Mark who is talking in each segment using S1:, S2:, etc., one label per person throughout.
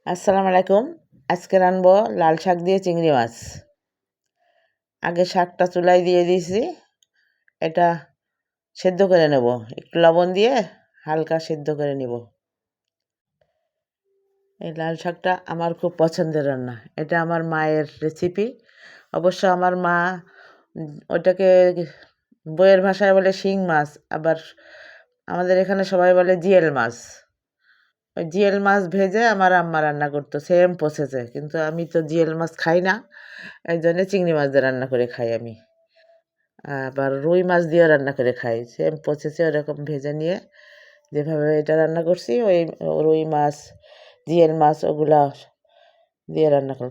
S1: আসসালামু আলাইকুম। আজকে রানবো লাল শাক দিয়ে চিংড়ি মাছ। আগে শাকটা চুলায় দিয়ে দিয়েছি, এটা সেদ্ধ করে নেব। একটু লবণ দিয়ে হালকা সেদ্ধ করে নেব। এই লাল শাকটা আমার খুব পছন্দের রান্না। এটা আমার মায়ের রেসিপি। অবশ্য আমার মা ওটাকে বইয়ের ভাষায় বলে শিং মাছ, আবার আমাদের এখানে সবাই বলে জিয়েল মাছ। ওই জিয়েল মাছ ভেজে আমার আম্মা রান্না করতো সেম প্রসেসে, কিন্তু আমি তো জিয়েল মাছ খাই না, এই জন্যে চিংড়ি মাছ দিয়ে রান্না করে খাই আমি। আবার রুই মাছ দিয়েও রান্না করে খাই, সেম প্রসেসে ওরকম ভেজে নিয়ে যেভাবে এটা রান্না করছি, ওই রুই মাছ, জিয়েল মাছ ওগুলা দিয়ে রান্না করি।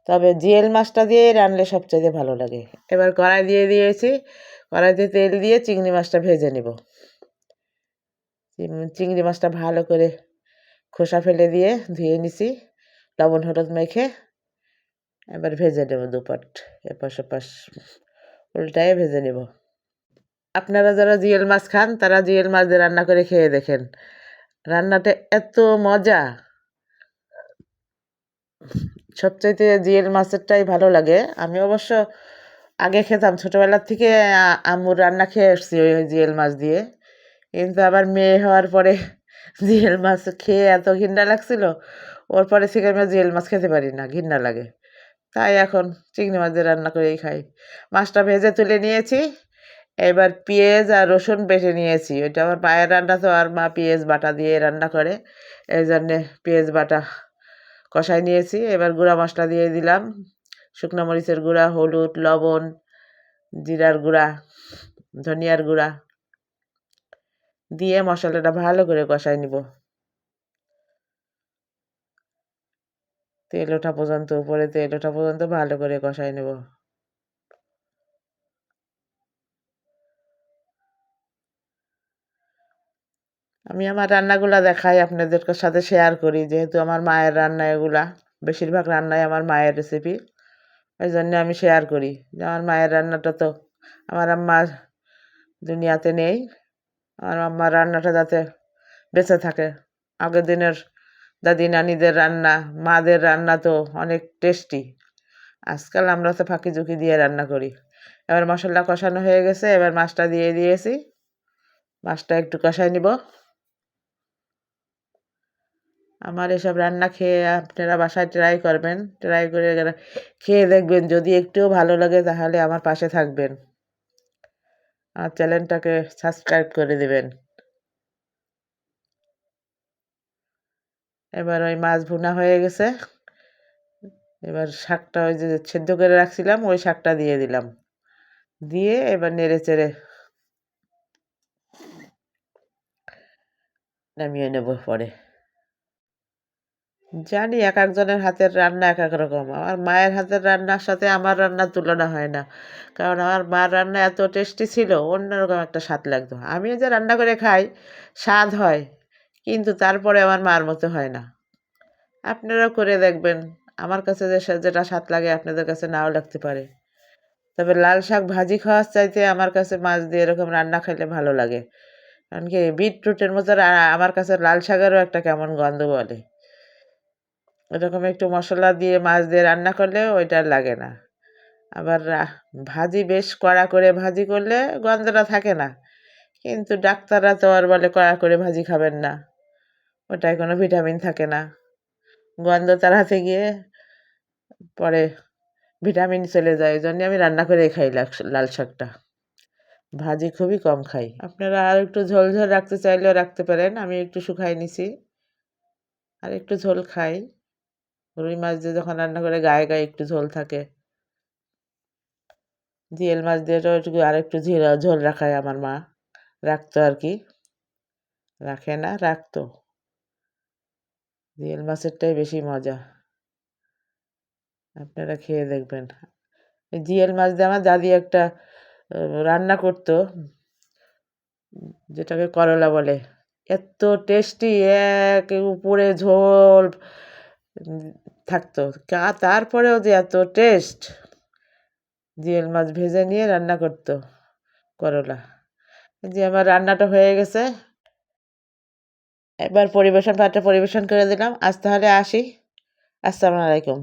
S1: তবে জিয়েল মাছটা দিয়ে রানলে সবচেয়ে ভালো লাগে। এবার কড়াই দিয়ে দিয়েছি, কড়াইতে তেল দিয়ে চিংড়ি মাছটা ভেজে নেব। চিংড়ি মাছটা ভালো করে খোসা ফেলে দিয়ে ধুয়ে নিছি, লবণ হলুদ মেখে এবার ভেজে নেব দুপাট, এপাশ ওপাশ উল্টায় ভেজে নেব। আপনারা যারা জিয়েল মাছ খান তারা জিয়েল মাছ দিয়ে রান্না করে খেয়ে দেখেন, রান্নাটা এত মজা। সবচাইতে জিয়েল মাছেরটাই ভালো লাগে। আমি অবশ্য আগে খেতাম ছোটোবেলার থেকে, আম্মুর রান্না খেয়ে এসছি ওই জিয়েল মাছ দিয়ে। কিন্তু আবার মেয়ে হওয়ার পরে জিয়েল মাছ খেয়ে এত ঘৃণা লাগছিল, ওর পরে থেকে আমি জিয়েল মাছ খেতে পারি না, ঘৃণা লাগে। তাই এখন চিংড়ি মাছ দিয়ে রান্না করেই খাই। মাছটা ভেজে তুলে নিয়েছি, এবার পেঁয়াজ আর রসুন বেটে নিয়েছি। ওইটা আমার মায়ের রান্না, তো আর মা পেঁয়াজ বাটা দিয়ে রান্না করে, এই জন্যে পেঁয়াজ বাটা কষাই নিয়েছি। এবার গুঁড়া মশলা দিয়ে দিলাম, শুকনো মরিচের গুঁড়া, হলুদ, লবণ, জিরার গুঁড়া, ধনিয়ার গুঁড়া দিয়ে মশলাটা ভালো করে কষাই নিব। তেল ওঠা পর্যন্ত, উপরে তেল ওঠা পর্যন্ত ভালো করে কষাই নেব। আমি আমার রান্নাগুলা দেখাই, আপনাদের সাথে শেয়ার করি, যেহেতু আমার মায়ের রান্না এগুলা, বেশিরভাগ রান্নাই আমার মায়ের রেসিপি, ওই জন্য আমি শেয়ার করি যে আমার মায়ের রান্নাটা তো, আমার আম্মা দুনিয়াতে নেই, আমার আম্মার রান্নাটা যাতে বেঁচে থাকে। আগের দিনের দাদি নানিদের রান্না, মাদের রান্না তো অনেক টেস্টি। আজকাল আমরা তো ফাঁকি ঝুঁকি দিয়ে রান্না করি। এবার মশলা কষানো হয়ে গেছে, এবার মাছটা দিয়ে দিয়েছি, মাছটা একটু কষাই নিব। আমার এসব রান্না খেয়ে আপনারা বাসায় ট্রাই করবেন, ট্রাই করে খেয়ে দেখবেন, যদি একটুও ভালো লাগে তাহলে আমার পাশে থাকবেন, আমার চ্যানেলটাকে সাবস্ক্রাইব করে দেবেন। এবার ওই মাছ ভুনা হয়ে গেছে, এবার শাকটা ওই যে সেদ্ধ করে রাখছিলাম ওই শাকটা দিয়ে দিলাম, দিয়ে এবার নেড়ে চেড়ে নামিয়ে নেব পরে। জানি এক একজনের হাতের রান্না এক এক রকম, আমার মায়ের হাতের রান্নার সাথে আমার রান্নার তুলনা হয় না, কারণ আমার মার রান্না এত টেস্টি ছিল, অন্যরকম একটা স্বাদ লাগতো। আমিও যে রান্না করে খাই, স্বাদ হয়, কিন্তু তারপরে আমার মার মতো হয় না। আপনারাও করে দেখবেন, আমার কাছে যেটা স্বাদ লাগে আপনাদের কাছে নাও লাগতে পারে। তবে লাল শাক ভাজি খাওয়ার চাইতে আমার কাছে মাছ দিয়ে এরকম রান্না খাইলে ভালো লাগে। কারণ কি, বিটরুটের মতো আমার কাছে লাল শাকেরও একটা কেমন গন্ধ বলে, এরকম একটু মশলা দিয়ে মাছ দিয়ে রান্না করলে ওইটা লাগে না। আবার ভাজি বেশ কড়া করে ভাজি করলে গন্ধটা থাকে না, কিন্তু ডাক্তাররা তো আর বলে কড়া করে ভাজি খাবেন না, ওটায় কোনো ভিটামিন থাকে না, গন্ধ তাড়াতে গিয়ে পরে ভিটামিন চলে যায়। এই জন্যে আমি রান্না করে খাই লাল শাকটা, ভাজি খুবই কম খাই। আপনারা আর একটু ঝোল ঝোল রাখতে চাইলেও রাখতে পারেন, আমি একটু শুকাই নিছি, আর একটু ঝোল খাই। রুই মাছ দিয়ে যখন রান্না করে গায়ে গায়ে একটু ঝোল থাকে, জিয়েল মাছ দিয়ে তো একটু আর একটু ঝোল রাখায় আমার মা, রাখতো আর কি, রাখে না, রাখতো। জিয়েল মাছেরটাই বেশি মজা, আপনারা খেয়ে দেখবেন। এই জিয়েল মাছ দিয়ে আমার দাদি একটা রান্না করতো, যেটাকে করলা বলে, এত টেস্টি, এক উপরে ঝোল থাকতো, তারপরেও যে এত টেস্ট। জিয়েল মাছ ভেজে নিয়ে রান্না করতো করলা। যে আমার রান্নাটা হয়ে গেছে, এবার পরিবেশন পাত্রে পরিবেশন করে দিলাম। আজ তাহলে আসি। আসসালামু আলাইকুম।